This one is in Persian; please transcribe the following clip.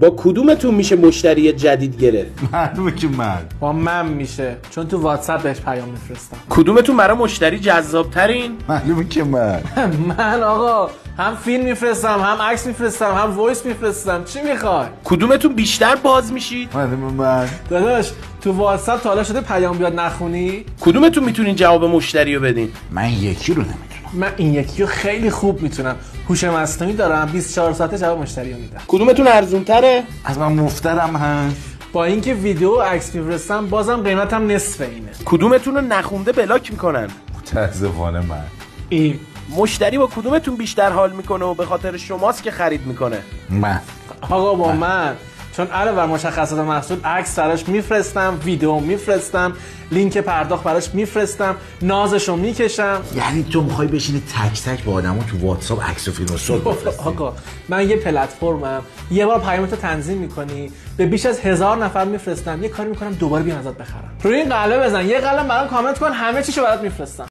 با کدومتون میشه مشتری جدید گرفت؟ معلومه که با من میشه، چون تو واتساپ بهش پیام میفرستم. کدومتون برای مشتری جذابترین؟ معلومه که من آقا هم فیلم میفرستم، هم عکس میفرستم، هم وایس میفرستم. چی میخوای؟ کدومتون بیشتر باز میشید؟ معلومه داداش تو واتساپ تا حالا شده پیام بیاد نخونی؟ کدومتون میتونین جواب مشتری رو بدین؟ من یکی رو نمیتونم. من این یکی رو خیلی خوب میتونم. هوش مصنوعی دارم، 24 ساعته جواب مشتری رو میدم. کدومتون ارزون تره؟ از من مفترم هست. با اینکه ویدیو و عکس میفرستم بازم قیمتم نصف اینه. کدومتون رو نخونده بلاک میکنن؟ متاسفانه من. این مشتری با کدومتون بیشتر حال میکنه و به خاطر شماست که خرید میکنه؟ من. آقا با من، چون علاوه بر مشخصات محصول عکس براش میفرستم، ویدیو میفرستم، لینک پرداخت براش میفرستم، نازشو میکشم. یعنی تو میخوای بشینی تک تک با آدمو تو واتساپ عکس و فیلم و صور بفرستی؟ آقا من یه پلتفرمم، یه بار پیامتو تنظیم میکنی، به بیش از 1000 نفر میفرستم، یه کاری میکنم دوباره بیان ازت بخرم. روی این قلبه بزن، یه قلم برام کامنت کن، همه چیشو برات میفرستم.